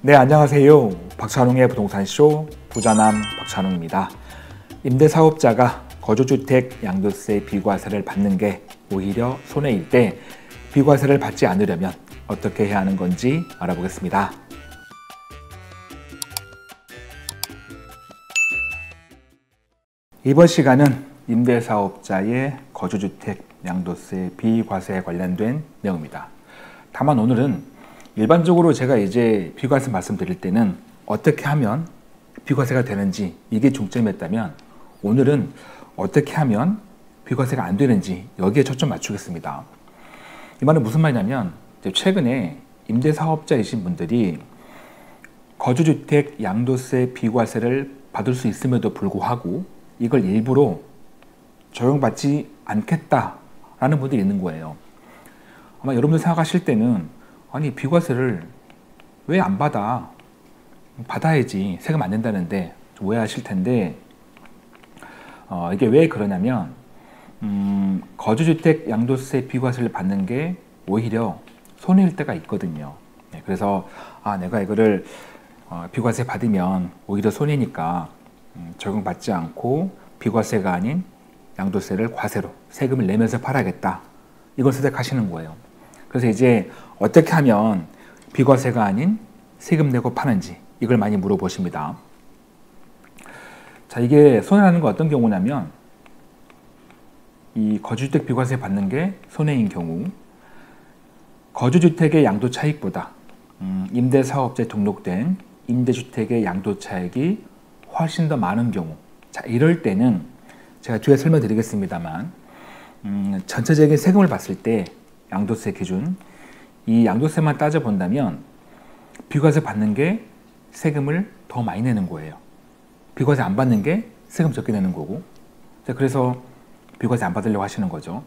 네, 안녕하세요. 박찬웅의 부동산쇼 부자남 박찬웅입니다. 임대사업자가 거주주택 양도세 비과세를 받는 게 오히려 손해일 때 비과세를 받지 않으려면 어떻게 해야 하는 건지 알아보겠습니다. 이번 시간은 임대사업자의 거주주택 양도세 비과세에 관련된 내용입니다. 다만 오늘은 일반적으로 제가 이제 비과세 말씀드릴 때는 어떻게 하면 비과세가 되는지 이게 중점이었다면 오늘은 어떻게 하면 비과세가 안 되는지 여기에 초점 맞추겠습니다. 이 말은 무슨 말이냐면 최근에 임대사업자이신 분들이 거주주택 양도세 비과세를 받을 수 있음에도 불구하고 이걸 일부러 적용받지 않겠다라는 분들이 있는 거예요. 아마 여러분들 생각하실 때는 아니 비과세를 왜 안 받아? 받아야지 세금 안 낸다는데 좀 오해하실 텐데 이게 왜 그러냐면 거주주택 양도세 비과세를 받는 게 오히려 손해일 때가 있거든요. 그래서 내가 이거를 비과세 받으면 오히려 손해니까 적용받지 않고 비과세가 아닌 양도세를 과세로 세금을 내면서 팔아야겠다. 이걸 선택하시는 거예요. 그래서 이제 어떻게 하면 비과세가 아닌 세금 내고 파는지 이걸 많이 물어보십니다. 자, 이게 손해라는 건 어떤 경우냐면 이 거주주택 비과세 받는 게 손해인 경우 거주주택의 양도차익보다 임대사업자에 등록된 임대주택의 양도차익이 훨씬 더 많은 경우, 자 이럴 때는 제가 뒤에 설명드리겠습니다만 전체적인 세금을 봤을 때 양도세 기준, 이 양도세만 따져본다면 비과세 받는 게 세금을 더 많이 내는 거예요. 비과세 안 받는 게 세금 적게 내는 거고, 자, 그래서 비과세 안 받으려고 하시는 거죠.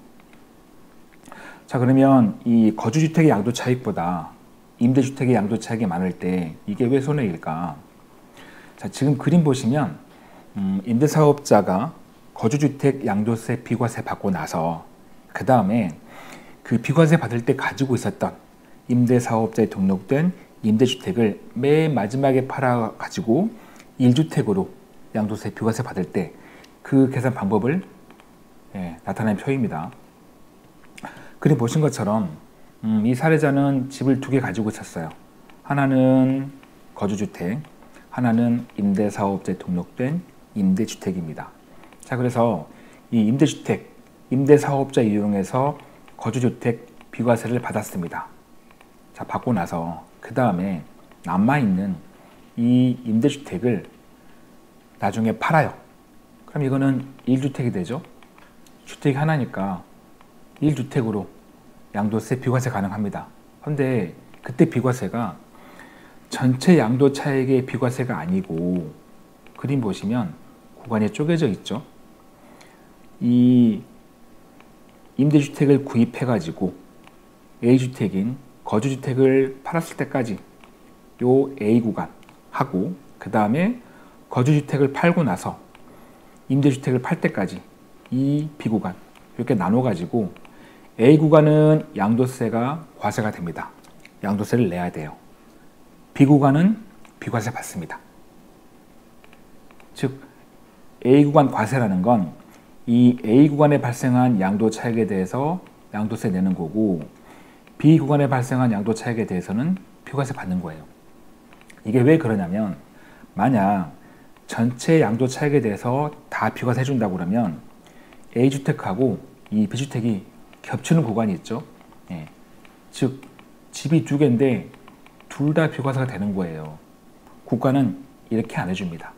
자, 그러면 이 거주주택의 양도차익보다 임대주택의 양도차익이 많을 때 이게 왜 손해일까? 자, 지금 그림 보시면 임대사업자가 거주주택 양도세 비과세 받고 나서 그 다음에 그 비과세 받을 때 가지고 있었던 임대사업자에 등록된 임대주택을 맨 마지막에 팔아가지고 1주택으로 양도세 비과세 받을 때 그 계산 방법을 나타낸 표입니다. 그림 보신 것처럼 이 사례자는 집을 2개 가지고 있었어요. 하나는 거주주택, 하나는 임대사업자에 등록된 임대주택입니다. 자, 그래서 이 임대주택, 임대사업자 이용해서 거주주택 비과세를 받았습니다. 자, 받고 나서 그 다음에 남아있는 이 임대주택을 나중에 팔아요. 그럼 이거는 1주택이 되죠. 주택이 하나니까 1주택으로 양도세 비과세 가능합니다. 그런데 그때 비과세가 전체 양도차익의 비과세가 아니고 그림 보시면 구간이 쪼개져 있죠. 이 임대주택을 구입해가지고 A주택인 거주주택을 팔았을 때까지 요 A 구간 하고 그 다음에 거주주택을 팔고 나서 임대주택을 팔 때까지 이 B 구간 이렇게 나눠가지고 A 구간은 양도세가 과세가 됩니다. 양도세를 내야 돼요. B 구간은 비과세 받습니다. 즉 A 구간 과세라는 건 이 A 구간에 발생한 양도 차익에 대해서 양도세 내는 거고 B 구간에 발생한 양도 차익에 대해서는 비과세 받는 거예요. 이게 왜 그러냐면 만약 전체 양도 차익에 대해서 다 비과세 해준다고 그러면 A주택하고 이 B주택이 겹치는 구간이 있죠. 즉 집이 2개인데 둘 다 비과세가 되는 거예요. 국가는 이렇게 안 해줍니다.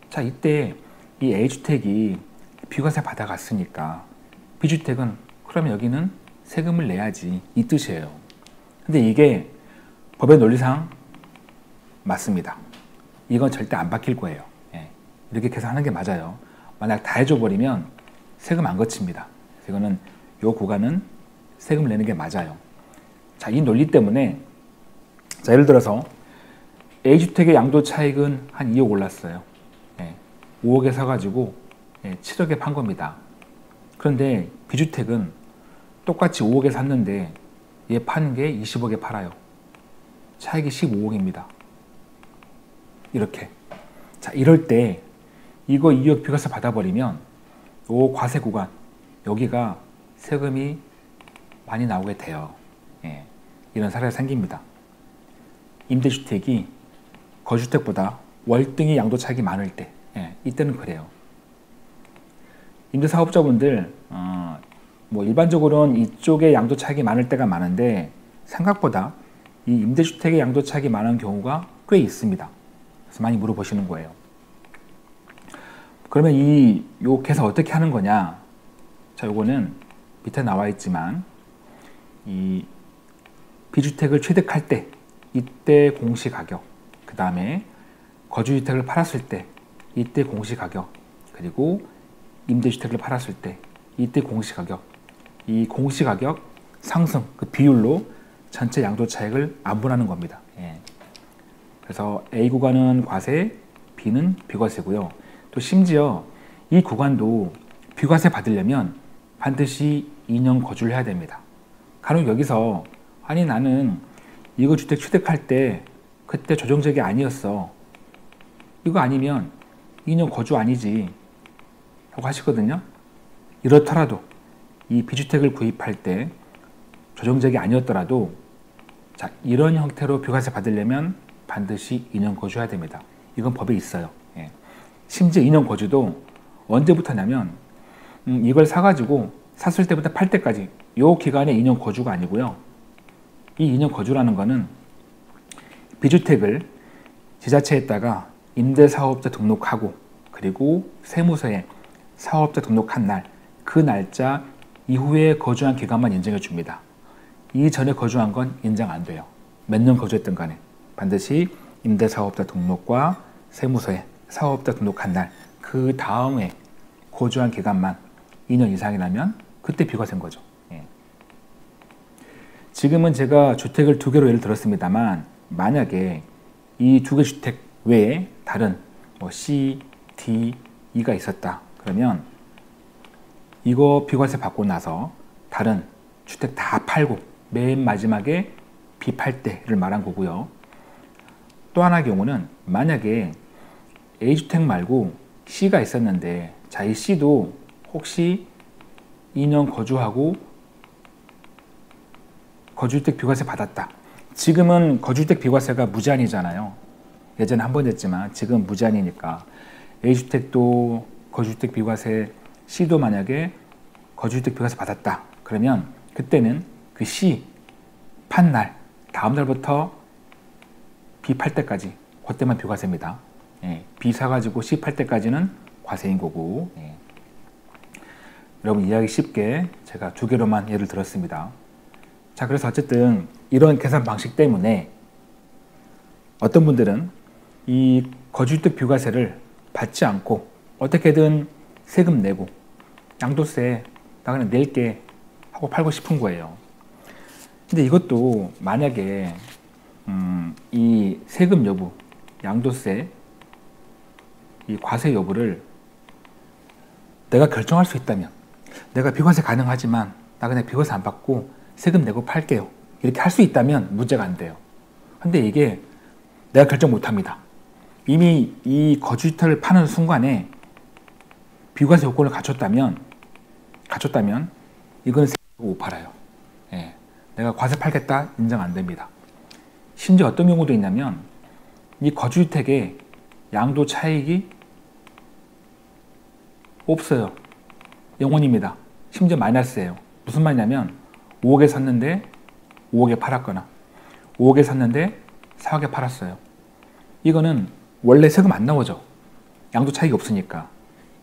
자, 이때 이 A주택이 비과세 받아갔으니까 B주택은 그러면 여기는 세금을 내야지 이 뜻이에요. 근데 이게 법의 논리상 맞습니다. 이건 절대 안 바뀔 거예요. 이렇게 계산하는 게 맞아요. 만약 다 해줘버리면 세금 안 거칩니다. 이거는 요 구간은 세금을 내는 게 맞아요. 자, 이 논리 때문에 자, 예를 들어서 A주택의 양도차익은 한 2억 올랐어요. 5억에 사가지고 7억에 판 겁니다. 그런데 B주택은 똑같이 5억에 샀는데 얘 파는 게 20억에 팔아요. 차익이 15억입니다. 이렇게. 자, 이럴 때 이거 2억 비과세 받아버리면 요 과세 구간 여기가 세금이 많이 나오게 돼요. 예, 이런 사례가 생깁니다. 임대주택이 거주주택보다 월등히 양도 차익이 많을 때, 예, 이때는 그래요. 임대사업자분들 뭐 일반적으로는 이쪽에 양도 차익이 많을 때가 많은데 생각보다 이 임대주택의 양도 차익이 많은 경우가 꽤 있습니다. 그래서 많이 물어보시는 거예요. 그러면 요 계산 어떻게 하는 거냐? 자, 요거는 밑에 나와 있지만 이 비주택을 취득할 때 이때 공시가격, 그 다음에 거주주택을 팔았을 때 이때 공시가격, 그리고 임대주택을 팔았을 때 이때 공시가격, 이 공시가격 상승 그 비율로 전체 양도차익을 안분하는 겁니다. 예. 그래서 A 구간은 과세, B는 비과세고요. 또 심지어 이 구간도 비과세 받으려면 반드시 2년 거주를 해야 됩니다. 간혹 여기서 아니 나는 이거 주택 취득할 때 그때 조정적이 아니었어. 이거 아니면 2년 거주 아니지 라고 하시거든요. 이렇더라도 이 비주택을 구입할 때 조정적이 아니었더라도 자, 이런 형태로 비과세 받으려면 반드시 2년 거주해야 됩니다. 이건 법에 있어요. 예. 심지어 2년 거주도 언제부터냐면 이걸 사가지고 샀을 때부터 팔 때까지 이 기간에 2년 거주가 아니고요. 이 2년 거주라는 거는 비주택을 지자체에다가 임대사업자 등록하고 그리고 세무서에 사업자 등록한 날, 그 날짜 이후에 거주한 기간만 인정해 줍니다. 이전에 거주한 건 인정 안 돼요. 몇 년 거주했든 간에 반드시 임대사업자 등록과 세무서에 사업자 등록한 날, 그 다음에 거주한 기간만 2년 이상이라면 그때 비과세인 거죠. 예. 지금은 제가 주택을 2개로 예를 들었습니다만 만약에 이 2개 주택 외에 다른 뭐 C, D, E가 있었다. 그러면 이거 비과세 받고 나서 다른 주택 다 팔고 맨 마지막에 B 팔 때를 말한 거고요. 또 하나의 경우는 만약에 A주택 말고 C가 있었는데 자, 이 C도 혹시 2년 거주하고 거주주택 비과세 받았다. 지금은 거주주택 비과세가 무제한이잖아요. 예전에 한 번 했지만 지금 무제한이니까 A주택도 거주주택 비과세, C도 만약에 거주주택 비과세 받았다. 그러면 그때는 그 C 판 날 다음 날부터 B 팔 때까지 그때만 비과세입니다. 예, B 사가지고 C 팔 때까지는 과세인 거고. 예. 여러분 이해하기 쉽게 제가 2개로만 예를 들었습니다. 자, 그래서 어쨌든 이런 계산 방식 때문에 어떤 분들은 이 거주주택 비과세를 받지 않고 어떻게든 세금 내고 양도세 나 그냥 낼게 하고 팔고 싶은 거예요. 근데 이것도 만약에 이 세금 여부, 양도세, 이 과세 여부를 내가 결정할 수 있다면 내가 비과세 가능하지만 나 그냥 비과세 안 받고 세금 내고 팔게요. 이렇게 할 수 있다면 문제가 안 돼요. 근데 이게 내가 결정 못 합니다. 이미 이 거주주택을 파는 순간에 비과세 요건을 갖췄다면 이건 세금 못 팔아요. 예. 내가 과세 팔겠다 인정 안 됩니다. 심지어 어떤 경우도 있냐면 이 거주주택에 양도 차익이 없어요. 0원입니다. 심지어 마이너스예요. 무슨 말이냐면 5억에 샀는데 5억에 팔았거나 5억에 샀는데 4억에 팔았어요. 이거는 원래 세금 안 나오죠. 양도 차익이 없으니까.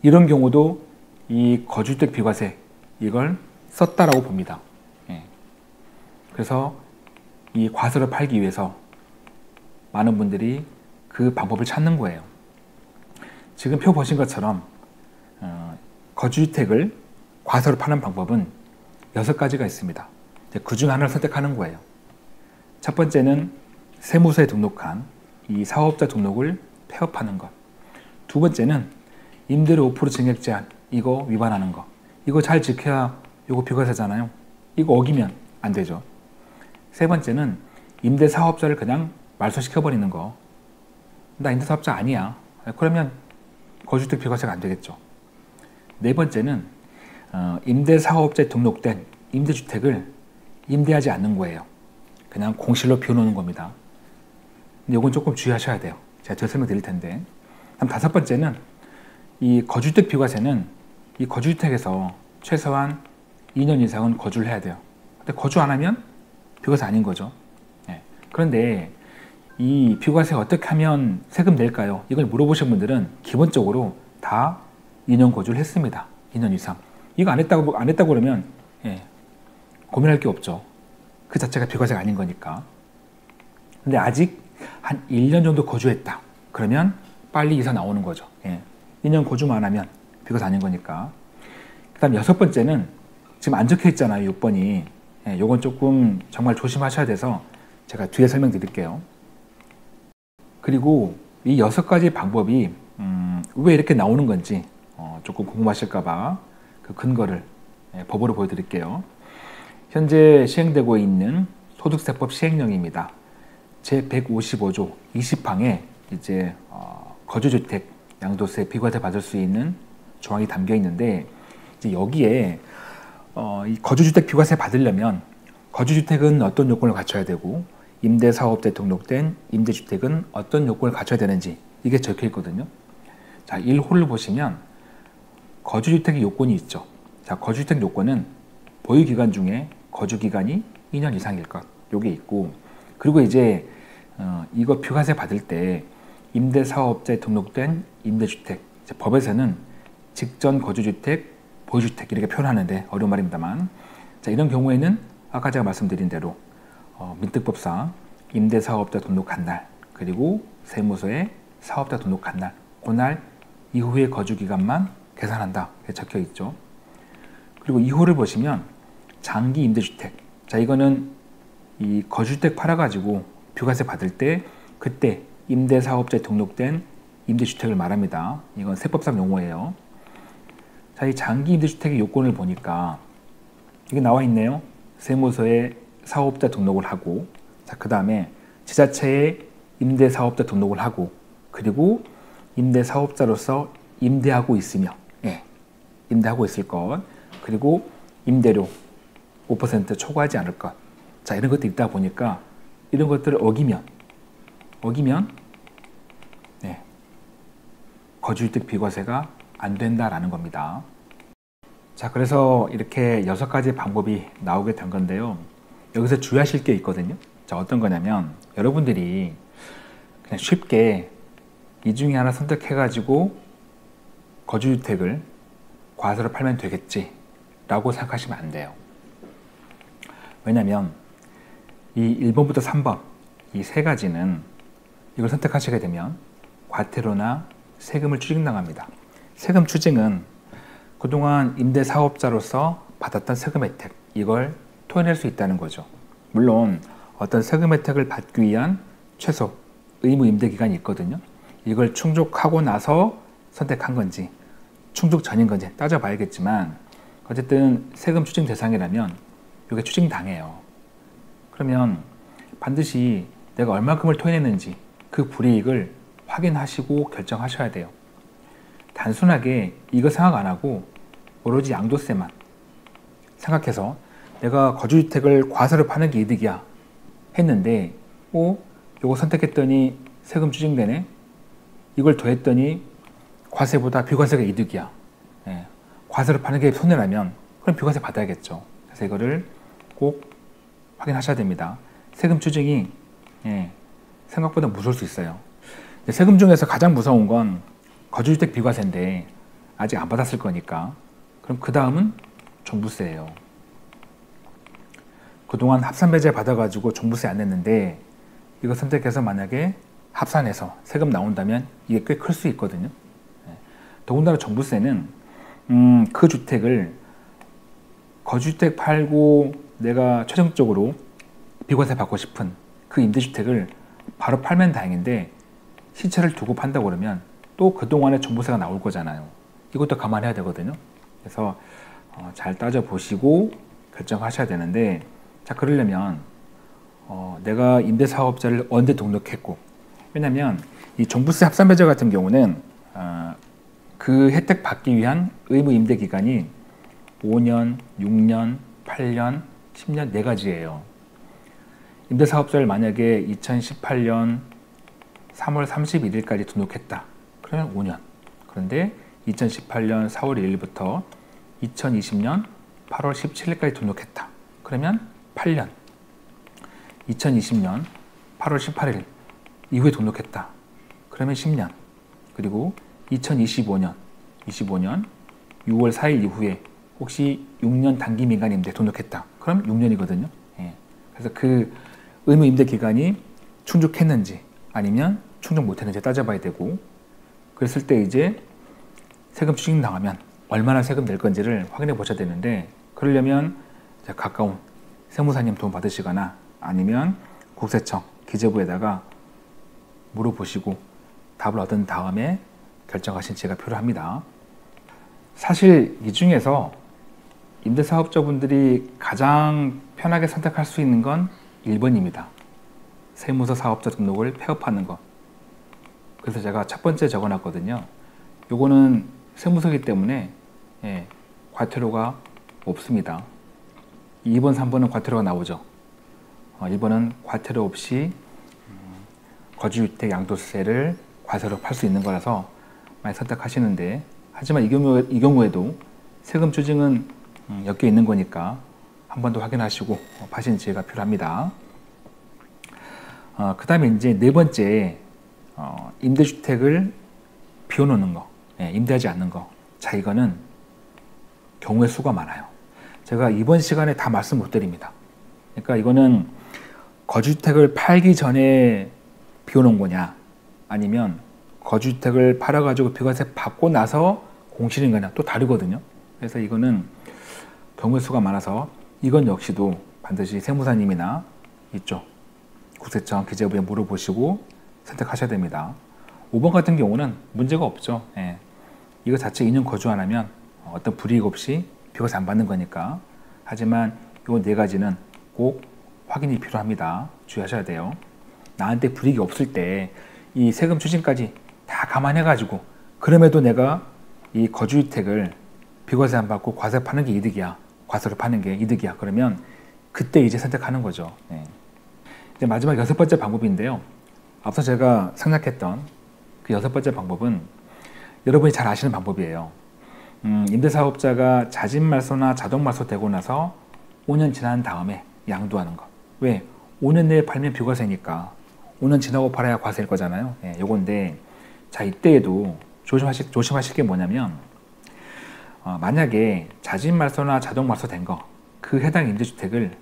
이런 경우도 이 거주주택 비과세 이걸 썼다라고 봅니다. 예. 그래서 이 과세를 팔기 위해서 많은 분들이 그 방법을 찾는 거예요. 지금 표 보신 것처럼 거주주택을 과세로 파는 방법은 6가지가 있습니다. 그 중 하나를 선택하는 거예요. 첫 번째는 세무서에 등록한 이 사업자 등록을 폐업하는 것. 두 번째는 임대료 5% 증액 제한 이거 위반하는 거. 이거 잘 지켜야 이거 비과세잖아요. 이거 어기면 안 되죠. 세 번째는 임대사업자를 그냥 말소시켜버리는 거. 나 임대사업자 아니야. 그러면 거주주택 비과세가 안 되겠죠. 네 번째는 임대사업자에 등록된 임대주택을 임대하지 않는 거예요. 그냥 공실로 비워놓는 겁니다. 근데 이건 조금 주의하셔야 돼요. 제가 더 설명드릴 텐데. 다음 다섯 번째는 이 거주주택 비과세는 이 거주주택에서 최소한 2년 이상은 거주를 해야 돼요. 근데 거주 안 하면 비과세 아닌 거죠. 네. 그런데 이 비과세 어떻게 하면 세금 낼까요? 이걸 물어보신 분들은 기본적으로 다 2년 거주를 했습니다. 2년 이상. 이거 안 했다고 그러면 고민할 게 없죠. 그 자체가 비과세가 아닌 거니까. 근데 아직 한 1년 정도 거주했다. 그러면 빨리 이사 나오는 거죠. 2년 거주만 하면 비과세 아닌 거니까. 그 다음 여섯 번째는 지금 안 적혀 있잖아요. 6번이. 요건 조금 정말 조심하셔야 돼서 제가 뒤에 설명드릴게요. 그리고 이 6가지 방법이 왜 이렇게 나오는 건지 조금 궁금하실까봐 그 근거를 법으로 보여드릴게요. 현재 시행되고 있는 소득세법 시행령입니다. 제155조 20항에 이제 거주주택 양도세 비과세 받을 수 있는 조항이 담겨 있는데 이제 여기에 이 거주주택 비과세 받으려면 거주주택은 어떤 요건을 갖춰야 되고 임대사업자에 등록된 임대주택은 어떤 요건을 갖춰야 되는지 이게 적혀 있거든요. 자, 1호를 보시면 거주주택의 요건이 있죠. 자, 거주주택 요건은 보유기간 중에 거주기간이 2년 이상일 것. 요게 있고 그리고 이제 이거 비과세 받을 때 임대사업자에 등록된 임대주택 법에서는 직전 거주주택, 보유주택 이렇게 표현하는데 어려운 말입니다만 자, 이런 경우에는 아까 제가 말씀드린 대로 민특법상 임대사업자 등록한 날 그리고 세무서에 사업자 등록한 날 그날 이후의 거주기간만 계산한다 이렇게 적혀 있죠. 그리고 2호를 보시면 장기 임대주택 자 이거는 이 거주주택 팔아가지고 비과세 받을 때 그때 임대사업자에 등록된 임대주택을 말합니다. 이건 세법상 용어예요. 자, 이 장기 임대주택의 요건을 보니까 이게 나와 있네요. 세무서에 사업자 등록을 하고 자, 그 다음에 지자체에 임대사업자 등록을 하고 그리고 임대사업자로서 임대하고 있으며 임대하고 있을 것 그리고 임대료 5% 초과하지 않을 것 자, 이런 것도 있다 보니까 이런 것들을 어기면 거주주택 비과세가 안 된다라는 겁니다. 자, 그래서 이렇게 6가지 방법이 나오게 된 건데요. 여기서 주의하실 게 있거든요. 자, 어떤 거냐면 여러분들이 그냥 쉽게 이 중에 하나 선택해가지고 거주주택을 과세로 팔면 되겠지 라고 생각하시면 안 돼요. 왜냐면 이 1번부터 3번 이 세 가지는 이걸 선택하시게 되면 과태료나 세금을 추징당합니다. 세금 추징은 그동안 임대사업자로서 받았던 세금 혜택 이걸 토해낼 수 있다는 거죠. 물론 어떤 세금 혜택을 받기 위한 최소 의무 임대 기간이 있거든요. 이걸 충족하고 나서 선택한 건지 충족 전인 건지 따져봐야겠지만 어쨌든 세금 추징 대상이라면 이게 추징당해요. 그러면 반드시 내가 얼마큼을 토해냈는지 그 불이익을 확인하시고 결정하셔야 돼요. 단순하게 이거 생각 안 하고 오로지 양도세만 생각해서 내가 거주주택을 과세로 파는 게 이득이야 했는데 요거 선택했더니 세금 추징되네 이걸 더했더니 과세보다 비과세가 이득이야 과세로 파는 게 손해라면 그럼 비과세 받아야겠죠. 그래서 이거를 꼭 확인하셔야 됩니다. 세금 추징이 생각보다 무서울 수 있어요. 세금 중에서 가장 무서운 건 거주주택 비과세인데 아직 안 받았을 거니까 그럼 그 다음은 종부세예요. 그동안 합산배제 받아가지고 종부세 안 냈는데 이거 선택해서 만약에 합산해서 세금 나온다면 이게 꽤 클 수 있거든요. 더군다나 종부세는 그 주택을 거주주택 팔고 내가 최종적으로 비과세 받고 싶은 그 임대주택을 바로 팔면 다행인데 시체를 두고 판다고 그러면 또 그동안의 종부세가 나올 거잖아요. 이것도 감안해야 되거든요. 그래서 잘 따져보시고 결정하셔야 되는데 자 그러려면 내가 임대사업자를 언제 등록했고 왜냐면 이 종부세 합산배제 같은 경우는 그 혜택 받기 위한 의무 임대 기간이 5년, 6년, 8년, 10년 네 가지예요. 임대사업자를 만약에 2018년 3월 31일까지 등록했다. 그러면 5년. 그런데 2018년 4월 1일부터 2020년 8월 17일까지 등록했다. 그러면 8년. 2020년 8월 18일 이후에 등록했다. 그러면 10년. 그리고 2025년 6월 4일 이후에 혹시 6년 단기 민간 임대 등록했다. 그럼 6년이거든요. 예. 그래서 그 의무 임대 기간이 충족했는지 아니면 충족 못했는지 따져봐야 되고, 그랬을 때 이제 세금 추징 당하면 얼마나 세금 낼 건지를 확인해 보셔야 되는데, 그러려면 가까운 세무사님 도움 받으시거나 아니면 국세청, 기재부에다가 물어보시고 답을 얻은 다음에 결정하신 지가 필요합니다. 사실 이 중에서 임대사업자분들이 가장 편하게 선택할 수 있는 건 1번입니다. 세무서 사업자 등록을 폐업하는 것. 그래서 제가 첫 번째 적어놨거든요. 요거는 세무서이기 때문에 과태료가 없습니다. 2번, 3번은 과태료가 나오죠. 1번은 과태료 없이 거주주택 양도세를 과세로 팔 수 있는 거라서 많이 선택하시는데, 하지만 이 경우에도 세금 추징은 엮여 있는 거니까 한 번 더 확인하시고 파신 지혜가 필요합니다. 그 다음에 이제 네 번째, 임대주택을 비워놓는 거, 임대하지 않는 거. 자, 이거는 경우의 수가 많아요. 제가 이번 시간에 다 말씀 못 드립니다. 그러니까 이거는 거주주택을 팔기 전에 비워놓은 거냐, 아니면 거주주택을 팔아가지고 비과세 받고 나서 공실인 거냐, 또 다르거든요. 그래서 이거는 경우의 수가 많아서 이건 역시도 반드시 세무사님이나 이쪽 국세청, 기재부에 물어보시고 선택하셔야 됩니다. 5번 같은 경우는 문제가 없죠. 이거 자체 2년 거주 안 하면 어떤 불이익 없이 비과세 안 받는 거니까. 하지만 이 네 가지는 꼭 확인이 필요합니다. 주의하셔야 돼요. 나한테 불이익이 없을 때 이 세금 추징까지 다 감안해 가지고, 그럼에도 내가 이 거주주택을 비과세 안 받고 과세 파는 게 이득이야, 과세로 파는 게 이득이야, 그러면 그때 이제 선택하는 거죠. 이제 마지막 6번째 방법인데요. 앞서 제가 생략했던 그 6번째 방법은 여러분이 잘 아시는 방법이에요. 임대사업자가 자진말소나 자동말소 되고 나서 5년 지난 다음에 양도하는 거. 왜? 5년 내에 팔면 비과세니까 5년 지나고 팔아야 과세일 거잖아요. 요건데, 자, 이때에도 조심하실 게 뭐냐면, 만약에 자진말소나 자동말소 된 거, 그 해당 임대주택을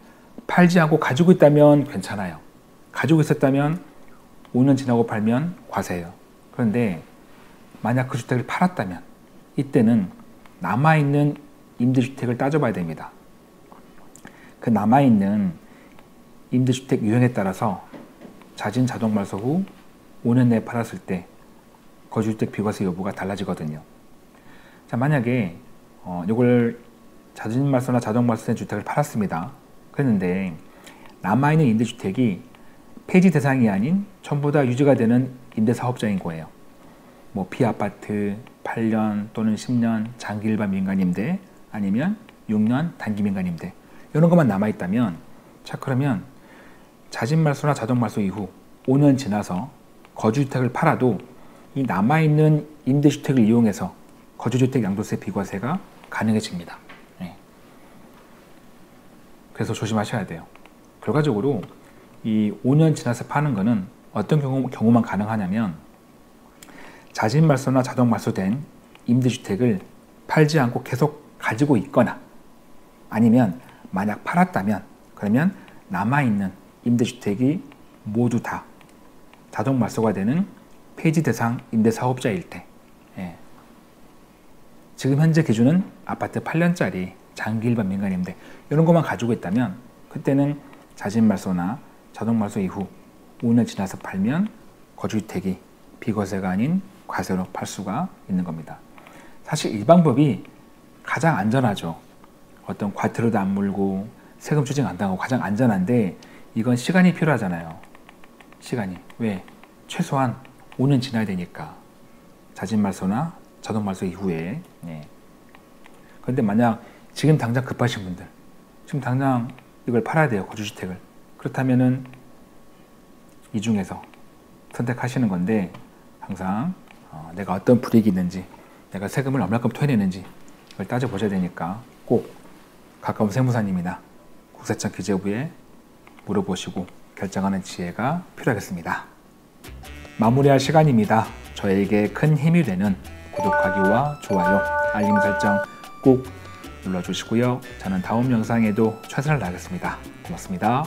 팔지 않고 가지고 있다면 괜찮아요. 가지고 있었다면 5년 지나고 팔면 과세예요. 그런데 만약 그 주택을 팔았다면 이때는 남아있는 임대주택을 따져봐야 됩니다. 그 남아있는 임대주택 유형에 따라서 자진 자동말소 후 5년 내에 팔았을 때 거주주택 비과세 여부가 달라지거든요. 자, 만약에 이걸 자진말소나 자동말소된 주택을 팔았습니다. 그랬는데 남아있는 임대주택이 폐지 대상이 아닌 전부 다 유지가 되는 임대사업자인 거예요. 뭐 B아파트 8년 또는 10년 장기 일반 민간임대, 아니면 6년 단기 민간임대, 이런 것만 남아있다면, 자, 그러면 자진말소나 자동말소 이후 5년 지나서 거주주택을 팔아도 이 남아있는 임대주택을 이용해서 거주주택 양도세 비과세가 가능해집니다. 그래서 조심하셔야 돼요. 결과적으로 이 5년 지나서 파는 거는 어떤 경우만 가능하냐면, 자진말소나 자동말소된 임대주택을 팔지 않고 계속 가지고 있거나, 아니면 만약 팔았다면 그러면 남아있는 임대주택이 모두 다 자동말소가 되는 폐지 대상 임대사업자일 때, 지금 현재 기준은 아파트 8년짜리 장기 일반 민간임대, 이런 것만 가지고 있다면 그때는 자진말소나 자동말소 이후 5년 지나서 팔면 거주주택이 비과세가 아닌 과세로 팔 수가 있는 겁니다. 사실 이 방법이 가장 안전하죠. 어떤 과태료도 안 물고 세금 추징 안 당하고 가장 안전한데, 이건 시간이 필요하잖아요. 시간이. 왜? 최소한 5년 지나야 되니까 자진말소나 자동말소 이후에. 그런데 만약 지금 당장 급하신 분들, 지금 당장 이걸 팔아야 돼요, 거주주택을. 그렇다면은 이 중에서 선택하시는 건데, 항상 내가 어떤 불이익이 있는지, 내가 세금을 얼마큼 토해내는지 이걸 따져보셔야 되니까 꼭 가까운 세무사님이나 국세청 기재부에 물어보시고 결정하는 지혜가 필요하겠습니다. 마무리할 시간입니다. 저에게 큰 힘이 되는 구독하기와 좋아요, 알림 설정 꼭 눌러주시고요. 저는 다음 영상에도 최선을 다하겠습니다. 고맙습니다.